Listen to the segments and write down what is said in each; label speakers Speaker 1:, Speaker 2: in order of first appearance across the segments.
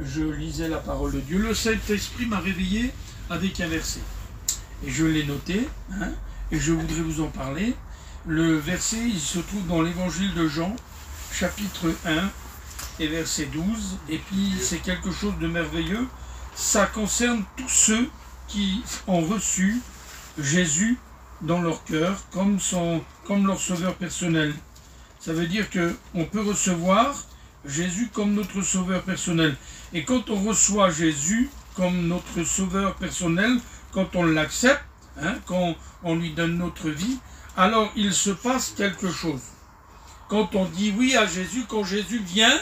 Speaker 1: je lisais la parole de Dieu, le Saint-Esprit m'a réveillé avec un verset. Et je l'ai noté, hein, et je voudrais vous en parler. Le verset, il se trouve dans l'évangile de Jean, chapitre 1, et verset 12. Et puis, c'est quelque chose de merveilleux. Ça concerne tous ceux qui ont reçu Jésus dans leur cœur comme leur sauveur personnel. Ça veut dire qu'on peut recevoir Jésus comme notre sauveur personnel. Et quand on reçoit Jésus comme notre sauveur personnel, quand on l'accepte, hein, quand on lui donne notre vie, alors il se passe quelque chose. Quand on dit oui à Jésus, quand Jésus vient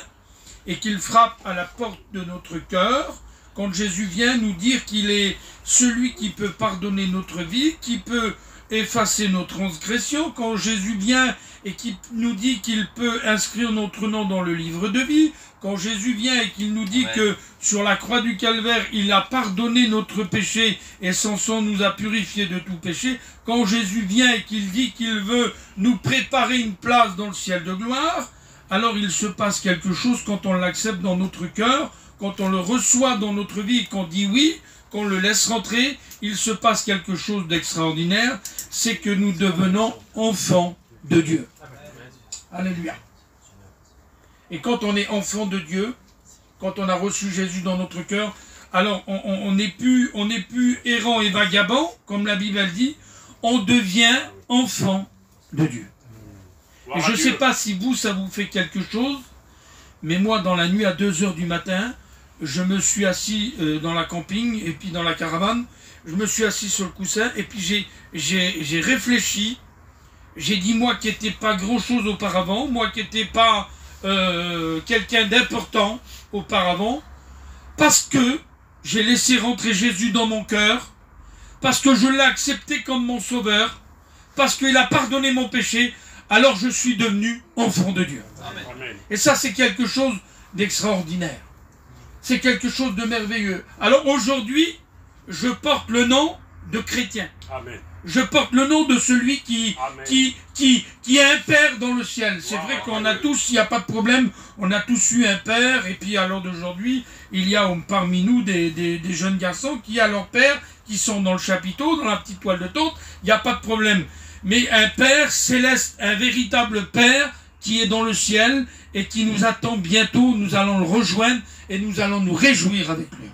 Speaker 1: et qu'il frappe à la porte de notre cœur, quand Jésus vient nous dire qu'il est celui qui peut pardonner notre vie, qui peut effacer nos transgressions, quand Jésus vient et qui nous dit qu'il peut inscrire notre nom dans le livre de vie, quand Jésus vient et qu'il nous dit que sur la croix du Calvaire, il a pardonné notre péché et son sang nous a purifiés de tout péché, quand Jésus vient et qu'il dit qu'il veut nous préparer une place dans le ciel de gloire, alors il se passe quelque chose quand on l'accepte dans notre cœur, quand on le reçoit dans notre vie et qu'on dit oui, qu'on le laisse rentrer, il se passe quelque chose d'extraordinaire, c'est que nous devenons enfants de Dieu. Alléluia. Et quand on est enfant de Dieu, quand on a reçu Jésus dans notre cœur, alors on n'est plus errant et vagabond, comme la Bible elle dit, on devient enfant de Dieu. Et je ne sais pas si ça vous fait quelque chose, mais moi, dans la nuit à 2 h du matin, je me suis assis dans la camping et puis dans la caravane, je me suis assis sur le coussin et puis j'ai réfléchi, j'ai dit moi qui n'étais pas grand chose auparavant, moi qui n'étais pas quelqu'un d'important auparavant, parce que j'ai laissé rentrer Jésus dans mon cœur, parce que je l'ai accepté comme mon sauveur, parce qu'il a pardonné mon péché, alors je suis devenu enfant de Dieu. Amen. Et ça c'est quelque chose d'extraordinaire. C'est quelque chose de merveilleux. Alors aujourd'hui, je porte le nom de chrétien. Amen. Je porte le nom de celui qui a un père dans le ciel. C'est vrai qu'on a tous, il n'y a pas de problème, on a tous eu un père. Et puis à l'heure d'aujourd'hui, il y a parmi nous des jeunes garçons qui ont leur père, qui sont dans le chapiteau, dans la petite toile de tente. Il n'y a pas de problème. Mais un père céleste, un véritable père qui est dans le ciel et qui nous attend bientôt, nous allons le rejoindre et nous allons nous réjouir avec lui.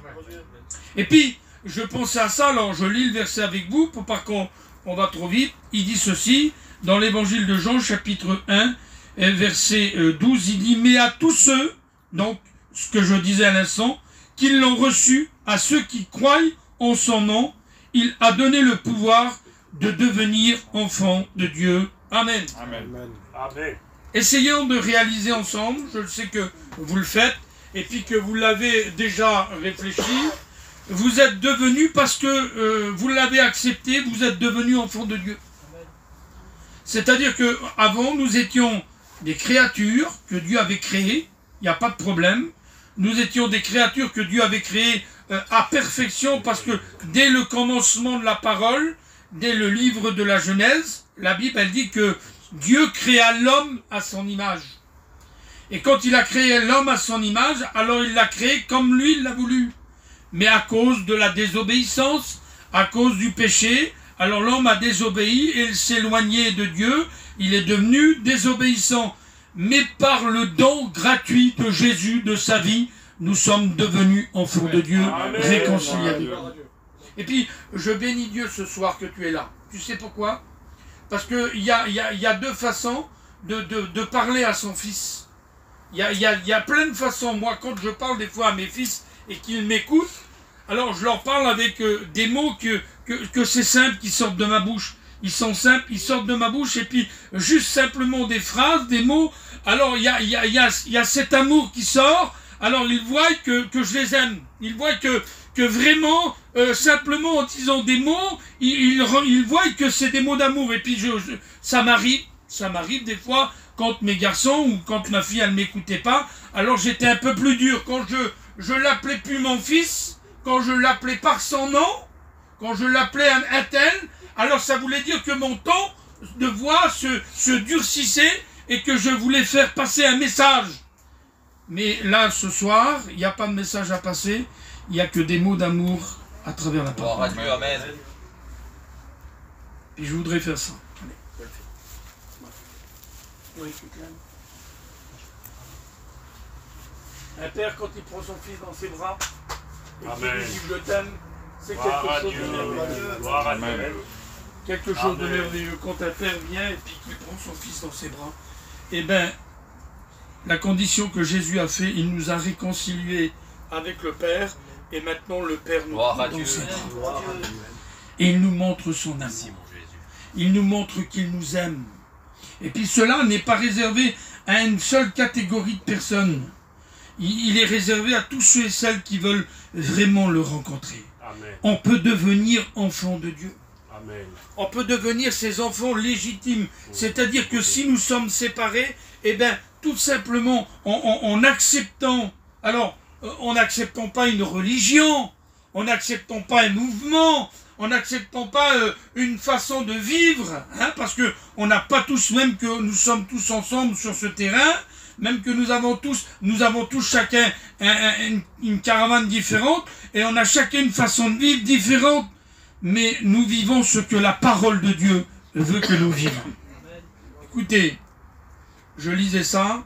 Speaker 1: Et puis, je pensais à ça, alors je lis le verset avec vous, pour pas qu'on va trop vite. Il dit ceci, dans l'évangile de Jean, chapitre 1, verset 12, il dit « Mais à tous ceux, donc ce que je disais à l'instant, qui l'ont reçu, à ceux qui croient en son nom, il a donné le pouvoir de devenir enfants de Dieu. Amen. » Amen. Amen. Essayons de réaliser ensemble, je sais que vous le faites, et puis que vous l'avez déjà réfléchi. Vous êtes devenus, parce que vous l'avez accepté, vous êtes devenus enfants de Dieu. C'est-à-dire qu'avant, nous étions des créatures que Dieu avait créées, il n'y a pas de problème. Nous étions des créatures que Dieu avait créées à perfection, parce que dès le commencement de la parole, dès le livre de la Genèse, la Bible, elle dit que Dieu créa l'homme à son image. Et quand il a créé l'homme à son image, alors il l'a créé comme lui il l'a voulu. Mais à cause de la désobéissance, à cause du péché, alors l'homme a désobéi et il s'est éloigné de Dieu, il est devenu désobéissant. Mais par le don gratuit de Jésus, de sa vie, nous sommes devenus enfants de Dieu, réconciliés avec lui. Et puis, je bénis Dieu ce soir que tu es là. Tu sais pourquoi? Parce qu'il y a deux façons de parler à son fils. Il y a plein de façons. Moi, quand je parle des fois à mes fils et qu'ils m'écoutent, alors je leur parle avec des mots que c'est simple qui sortent de ma bouche. Ils sont simples, ils sortent de ma bouche, et puis juste simplement des phrases, des mots. Alors il y a cet amour qui sort, alors ils voient que je les aime. Ils voient que vraiment, simplement en disant des mots, ils voient que c'est des mots d'amour. Et puis ça m'arrive des fois, quand mes garçons ou quand ma fille elle m'écoutait pas, alors j'étais un peu plus dur. Quand je l'appelais plus mon fils, quand je l'appelais par son nom, quand je l'appelais un tel, alors ça voulait dire que mon ton de voix se durcissait et que je voulais faire passer un message. Mais là, ce soir, il n'y a pas de message à passer, il n'y a que des mots d'amour à travers la parole.
Speaker 2: Gloire à Dieu, amen.
Speaker 1: Et je voudrais faire ça. Allez, je le fais. Oui, un père, quand il prend son fils dans ses bras, et qu'il lui dit je t'aime, c'est quelque chose de merveilleux. Quelque chose de merveilleux. Quand un père vient et puis qu'il prend son fils dans ses bras, eh bien, la condition que Jésus a fait, il nous a réconciliés avec le Père, et maintenant le Père nous prend dans ses bras. Et il nous montre son amour. Il nous montre qu'il nous aime. Et puis cela n'est pas réservé à une seule catégorie de personnes. Il est réservé à tous ceux et celles qui veulent vraiment le rencontrer.
Speaker 3: Amen.
Speaker 1: On peut devenir enfant de Dieu.
Speaker 3: Amen.
Speaker 1: On peut devenir ses enfants légitimes. C'est-à-dire que si nous sommes séparés, eh bien, tout simplement, en acceptant, alors, en n'acceptant pas une religion, en n'acceptant pas un mouvement, en n'acceptant pas une façon de vivre, hein, parce que on n'a pas tous, même que nous sommes tous ensemble sur ce terrain, même que nous avons tous chacun une caravane différente, et on a chacun une façon de vivre différente, mais nous vivons ce que la parole de Dieu veut que nous vivions. Écoutez, je lisais ça,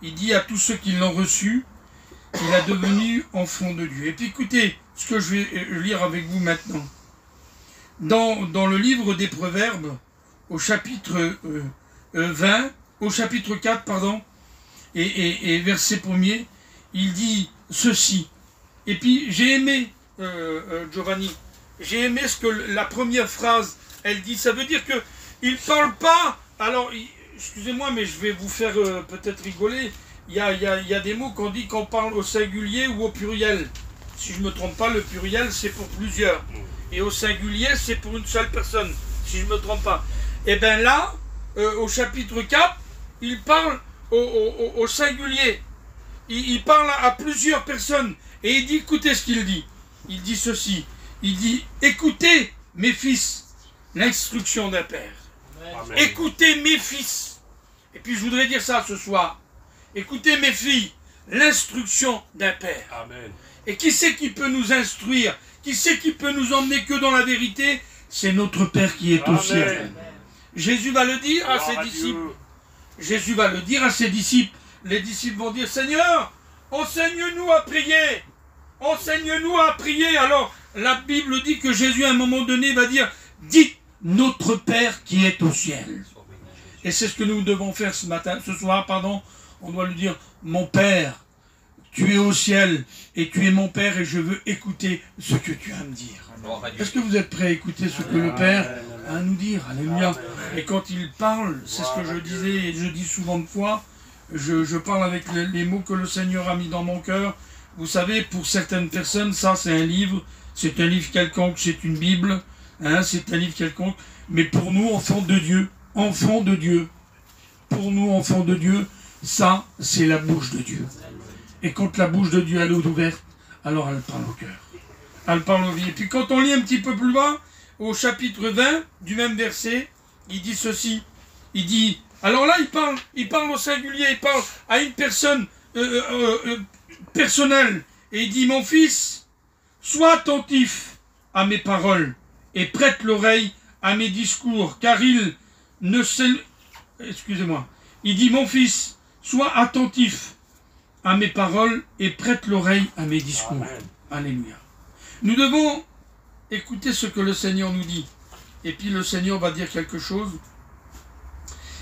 Speaker 1: il dit à tous ceux qui l'ont reçu, il a devenu enfant de Dieu. Et puis écoutez ce que je vais lire avec vous maintenant. Dans le livre des Proverbes, au chapitre 20, au chapitre 4, pardon, et verset 1er, il dit ceci. Et puis j'ai aimé, Giovanni, j'ai aimé ce que la première phrase, elle dit. Ça veut dire que il parle pas, alors, excusez-moi, mais je vais vous faire peut-être rigoler. Il y a des mots qu'on dit qu'on parle au singulier ou au pluriel. Si je ne me trompe pas, le pluriel, c'est pour plusieurs. Et au singulier, c'est pour une seule personne, si je ne me trompe pas. Et bien là, au chapitre 4, il parle au singulier. Il parle à plusieurs personnes. Et il dit, écoutez ce qu'il dit. Il dit ceci. Il dit, écoutez, mes fils, l'instruction d'un père. Amen. Écoutez, mes fils. Et puis je voudrais dire ça ce soir. Écoutez, mes filles, l'instruction d'un père. Amen. Et qui c'est qui peut nous instruire? Qui c'est qui peut nous emmener que dans la vérité? C'est notre Père qui est au ciel. Jésus va le dire à ses disciples. Jésus va le dire à ses disciples. Les disciples vont dire, Seigneur, enseigne-nous à prier. Enseigne-nous à prier. Alors, la Bible dit que Jésus, à un moment donné, va dire, dites notre Père qui est au ciel. Et c'est ce que nous devons faire ce soir, pardon. On doit lui dire, mon Père, tu es au ciel et tu es mon Père et je veux écouter ce que tu as à me dire. Est-ce que vous êtes prêts à écouter ce que le Père a à nous dire? Alléluia. Et quand il parle, c'est ce que je disais et je dis souvent de fois, je parle avec les mots que le Seigneur a mis dans mon cœur. Vous savez, pour certaines personnes, ça c'est un livre quelconque, c'est une Bible, hein, c'est un livre quelconque. Mais pour nous, enfants de Dieu, pour nous, enfants de Dieu, ça, c'est la bouche de Dieu. Et quand la bouche de Dieu elle est ouverte, alors elle parle au cœur. Elle parle aux vies. Et puis quand on lit un petit peu plus bas, au chapitre 20 du même verset, il dit ceci. Il dit, alors là, il parle au singulier, il parle à une personne personnelle. Et il dit, mon fils, sois attentif à mes paroles et prête l'oreille à mes discours, car il ne sait... Excusez-moi. Il dit, mon fils, sois attentif à mes paroles et prête l'oreille à mes discours. Amen. Alléluia. Nous devons écouter ce que le Seigneur nous dit. Et puis le Seigneur va dire quelque chose.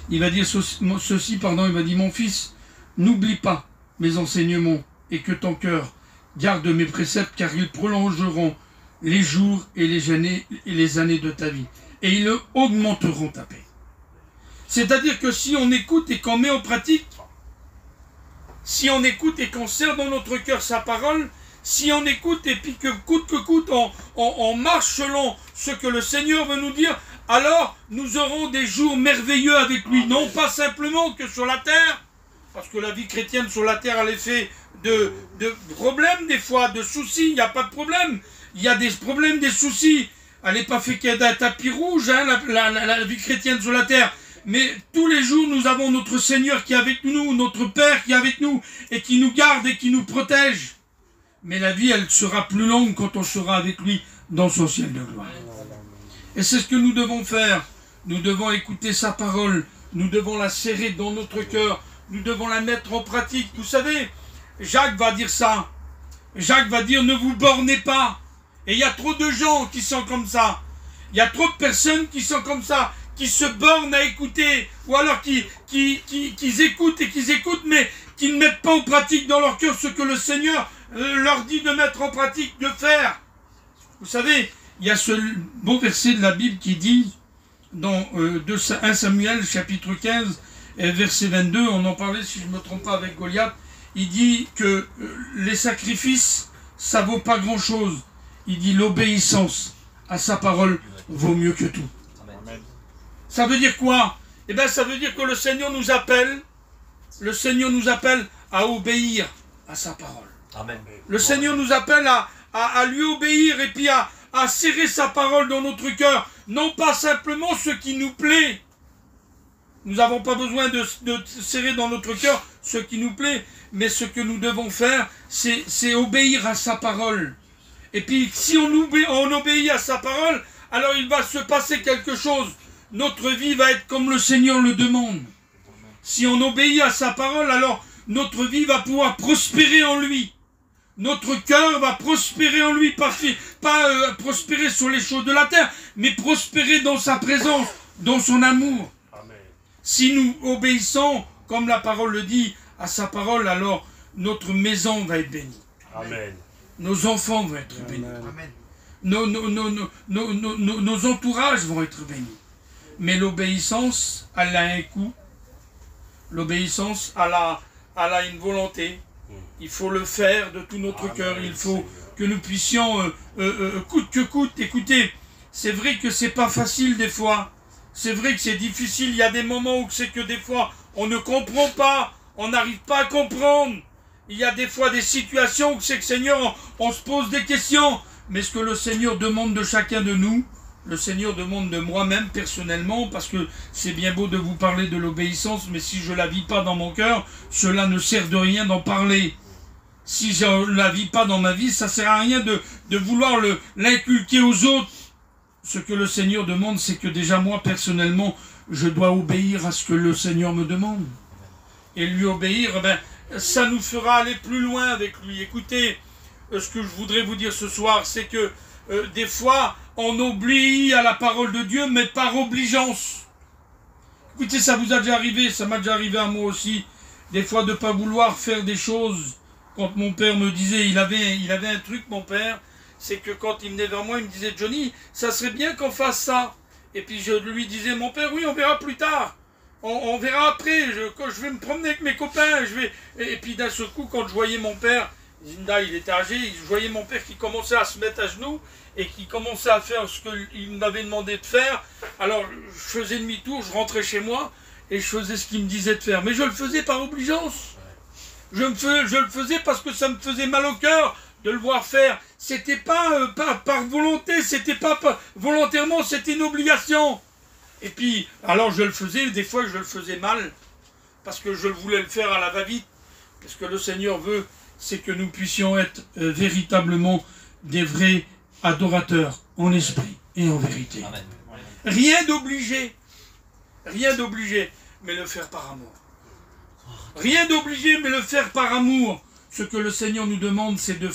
Speaker 1: Il va dire ceci, il va dire, mon fils, n'oublie pas mes enseignements et que ton cœur garde mes préceptes, car ils prolongeront les jours et les années de ta vie. Et ils augmenteront ta paix. C'est-à-dire que si on écoute et qu'on met en pratique, si on écoute et qu'on serre dans notre cœur sa parole, si on écoute et puis que coûte on marche selon ce que le Seigneur veut nous dire, alors nous aurons des jours merveilleux avec lui. Non pas simplement que sur la terre, parce que la vie chrétienne sur la terre a l'effet de problèmes des fois, de soucis, il n'y a pas de problème. Il y a des problèmes, des soucis. Elle n'est pas faite d'un tapis rouge, hein, la vie chrétienne sur la terre. Mais tous les jours, nous avons notre Seigneur qui est avec nous, notre Père qui est avec nous, et qui nous garde et qui nous protège. Mais la vie, elle sera plus longue quand on sera avec lui dans son ciel de gloire. Et c'est ce que nous devons faire. Nous devons écouter sa parole. Nous devons la serrer dans notre cœur. Nous devons la mettre en pratique. Vous savez, Jacques va dire ça. Jacques va dire, ne vous bornez pas. Et il y a trop de gens qui sont comme ça. Il y a trop de personnes qui sont comme ça, qui se bornent à écouter, ou alors qui écoutent et qui écoutent, mais qui ne mettent pas en pratique dans leur cœur ce que le Seigneur leur dit de mettre en pratique, de faire. Vous savez, il y a ce beau verset de la Bible qui dit, dans 1 Samuel chapitre 15, verset 22, on en parlait si je ne me trompe pas avec Goliath, il dit que les sacrifices, ça vaut pas grand-chose. Il dit l'obéissance à sa parole vaut mieux que tout. Amen. Ça veut dire quoi? Eh bien, ça veut dire que le Seigneur nous appelle à obéir à sa parole. Amen. Le Seigneur nous appelle à lui obéir et puis à serrer sa parole dans notre cœur. Non pas simplement ce qui nous plaît. Nous n'avons pas besoin de serrer dans notre cœur ce qui nous plaît, mais ce que nous devons faire, c'est obéir à sa parole. Et puis, si on obéit à sa parole, alors il va se passer quelque chose. Notre vie va être comme le Seigneur le demande. Si on obéit à sa parole, alors notre vie va pouvoir prospérer en lui. Notre cœur va prospérer en lui, pas prospérer sur les choses de la terre, mais prospérer dans sa présence, dans son amour. Amen. Si nous obéissons, comme la parole le dit, à sa parole, alors notre maison va être bénie. Amen. Nos enfants vont être bénis. Amen. Nos entourages vont être bénis. Mais l'obéissance, elle a un coût. L'obéissance, elle a une volonté. Il faut le faire de tout notre cœur. Il faut que nous puissions, coûte que coûte, écoutez, c'est vrai que c'est pas facile des fois. C'est vrai que c'est difficile. Il y a des moments où c'est que des fois, on ne comprend pas. On n'arrive pas à comprendre. Il y a des fois des situations où c'est que Seigneur, on se pose des questions. Mais ce que le Seigneur demande de chacun de nous, le Seigneur demande de moi-même personnellement, parce que c'est bien beau de vous parler de l'obéissance, mais si je ne la vis pas dans mon cœur, cela ne sert de rien d'en parler. Si je ne la vis pas dans ma vie, ça ne sert à rien de vouloir l'inculquer aux autres. Ce que le Seigneur demande, c'est que déjà moi, personnellement, je dois obéir à ce que le Seigneur me demande. Et lui obéir, ça nous fera aller plus loin avec lui. Écoutez, ce que je voudrais vous dire ce soir, c'est que des fois, on obéit à la parole de Dieu, mais par obligeance. Écoutez, ça vous a déjà arrivé, ça m'a déjà arrivé à moi aussi, des fois de ne pas vouloir faire des choses. Quand mon père me disait, il avait un truc, mon père, c'est que quand il venait vers moi, il me disait, Johnny, ça serait bien qu'on fasse ça. Et puis je lui disais, mon père, oui, on verra plus tard. On verra après, quand je vais me promener avec mes copains, et puis d'un seul coup, quand je voyais mon père, Zinda, il était âgé, je voyais mon père qui commençait à se mettre à genoux et qui commençait à faire ce qu'il m'avait demandé de faire. Alors, je faisais demi-tour, je rentrais chez moi et je faisais ce qu'il me disait de faire. Mais je le faisais par obligeance. Je le faisais parce que ça me faisait mal au cœur de le voir faire. C'était pas par volonté, c'était pas volontairement, c'était une obligation. Et puis, alors je le faisais, des fois je le faisais mal, parce que je voulais le faire à la va-vite. Ce que le Seigneur veut, c'est que nous puissions être véritablement des vrais adorateurs, en esprit et en vérité. Amen. Rien d'obligé, mais le faire par amour. Rien d'obligé, mais le faire par amour. Ce que le Seigneur nous demande, c'est de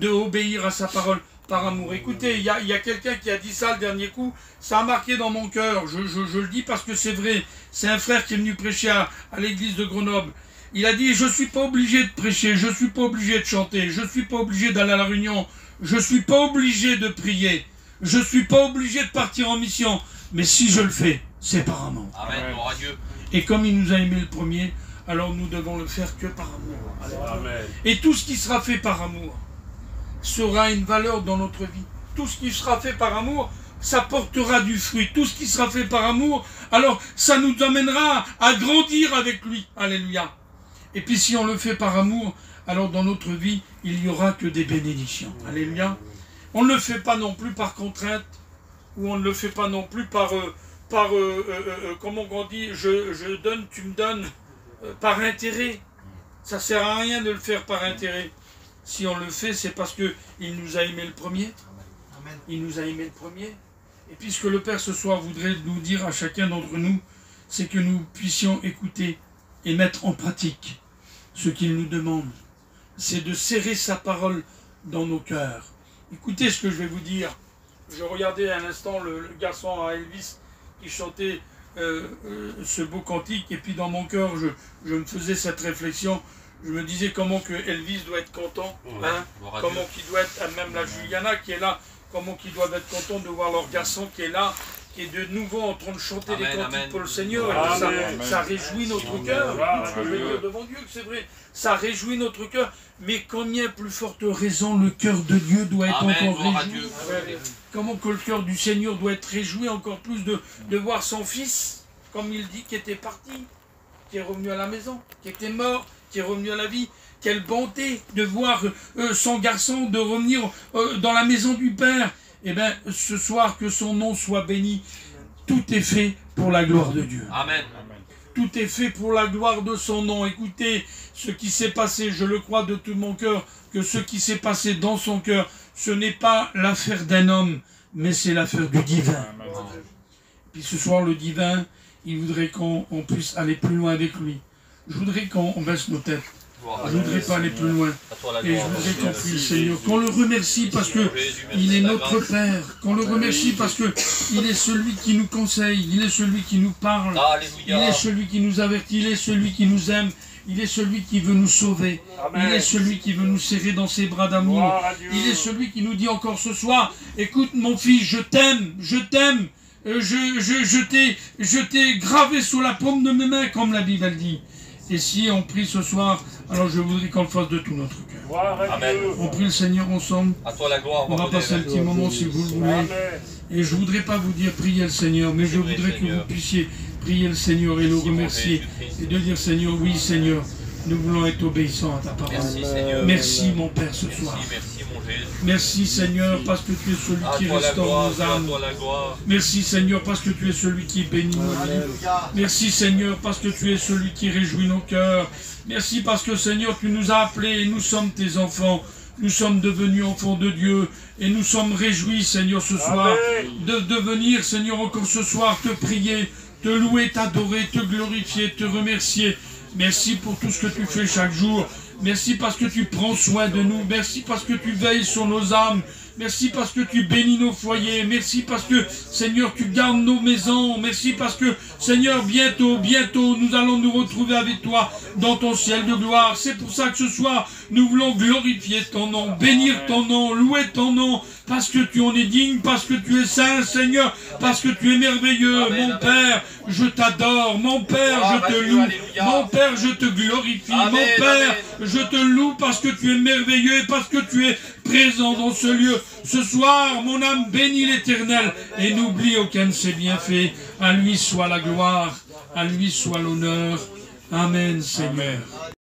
Speaker 1: obéir à sa parole par amour. Écoutez, il y a quelqu'un qui a dit ça le dernier coup, ça a marqué dans mon cœur, je le dis parce que c'est vrai. C'est un frère qui est venu prêcher à l'église de Grenoble. Il a dit, je ne suis pas obligé de prêcher, je ne suis pas obligé de chanter, je ne suis pas obligé d'aller à la réunion, je ne suis pas obligé de prier, je ne suis pas obligé de partir en mission, mais si je le fais, c'est par amour. Amen. Dieu. Et comme il nous a aimé le premier, alors nous devons le faire que par amour. Amen. Et tout ce qui sera fait par amour sera une valeur dans notre vie. Tout ce qui sera fait par amour, ça portera du fruit. Tout ce qui sera fait par amour, alors ça nous amènera à grandir avec lui. Alléluia. Et puis si on le fait par amour, alors dans notre vie, il n'y aura que des bénédictions. Alléluia. On ne le fait pas non plus par contrainte, ou on ne le fait pas non plus par par, comment on dit, je donne, tu me donnes, par intérêt. Ça ne sert à rien de le faire par intérêt. Si on le fait, c'est parce qu'il nous a aimé le premier. Il nous a aimé le premier. Et puisque le Père ce soir voudrait nous dire à chacun d'entre nous, c'est que nous puissions écouter et mettre en pratique ce qu'il nous demande. C'est de serrer sa parole dans nos cœurs. Écoutez ce que je vais vous dire. Je regardais à l'instant le garçon à Elvis qui chantait ce beau cantique, et puis dans mon cœur, je me faisais cette réflexion. Je me disais comment que Elvis doit être content, hein, comment qu'il doit être, même la Juliana qui est là, comment qu'ils doivent être contents de voir leur garçon qui est là, qui est de nouveau en train de chanter des cantiques pour le Seigneur. Et ça réjouit notre cœur. Ce que je veux dire devant Dieu, c'est vrai. Ça réjouit notre cœur. Mais combien plus forte raison le cœur de Dieu doit être encore réjoui. Comment que le cœur du Seigneur doit être réjoui encore plus de voir son fils, comme il dit, qui était parti, qui est revenu à la maison, qui était mort, qui est revenu à la vie. Quelle bonté de voir son garçon de revenir dans la maison du Père. Eh bien, ce soir, que son nom soit béni. Tout est fait pour la gloire de Dieu.
Speaker 2: Amen.
Speaker 1: Tout est fait pour la gloire de son nom. Écoutez, ce qui s'est passé, je le crois de tout mon cœur, que ce qui s'est passé dans son cœur, ce n'est pas l'affaire d'un homme, mais c'est l'affaire du divin. Puis ce soir, le divin, il voudrait qu'on puisse aller plus loin avec lui. Je voudrais qu'on baisse nos têtes. Je ne voudrais pas aller plus loin. Et je voudrais qu'on prie le Seigneur. Qu'on le remercie parce qu'il est notre Père. Qu'on le remercie parce qu'il est celui qui nous conseille. Il est celui qui nous parle. Il est celui qui nous avertit. Il est celui qui nous aime. Il est celui qui veut nous sauver. Il est celui qui veut nous serrer dans ses bras d'amour. Il est celui qui nous dit encore ce soir, écoute mon fils, je t'aime, je t'aime. Je t'ai gravé sous la paume de mes mains, comme la Bible dit. Et si on prie ce soir, alors je voudrais qu'on le fasse de tout notre cœur.
Speaker 2: Amen.
Speaker 1: On prie le Seigneur ensemble.
Speaker 2: À toi la gloire.
Speaker 1: On va passer un petit moment si vous le voulez. Et je ne voudrais pas vous dire prier le Seigneur, mais je voudrais que vous puissiez prier le Seigneur et le remercier. Et de dire Seigneur, oui Seigneur, nous voulons être obéissants à ta parole.
Speaker 2: Merci Seigneur.
Speaker 1: Merci mon Père ce soir.
Speaker 2: Merci mon Jésus.
Speaker 1: Merci Seigneur parce que tu es celui qui restaure nos âmes. Merci Seigneur parce que tu es celui qui bénit nos vies. Merci Seigneur parce que tu es celui qui réjouit nos cœurs. Merci parce que Seigneur tu nous as appelés et nous sommes tes enfants. Nous sommes devenus enfants de Dieu et nous sommes réjouis Seigneur ce soir de venir Seigneur encore ce soir te prier, te louer, t'adorer, te glorifier, te remercier. Merci pour tout ce que tu fais chaque jour. Merci parce que tu prends soin de nous. Merci parce que tu veilles sur nos âmes. Merci parce que tu bénis nos foyers. Merci parce que, Seigneur, tu gardes nos maisons. Merci parce que, Seigneur, bientôt, nous allons nous retrouver avec toi dans ton ciel de gloire. C'est pour ça que ce soir, nous voulons glorifier ton nom, bénir ton nom, louer ton nom, parce que tu en es digne, parce que tu es saint, Seigneur, parce que tu es merveilleux. Mon Père, je t'adore. Mon Père, je te loue. Mon Père, je te glorifie. Mon Père, je te loue parce que tu es merveilleux et parce que tu es présent dans ce lieu. Ce soir, mon âme bénit l'Éternel et n'oublie aucun de ses bienfaits. À lui soit la gloire, à lui soit l'honneur. Amen, Seigneur.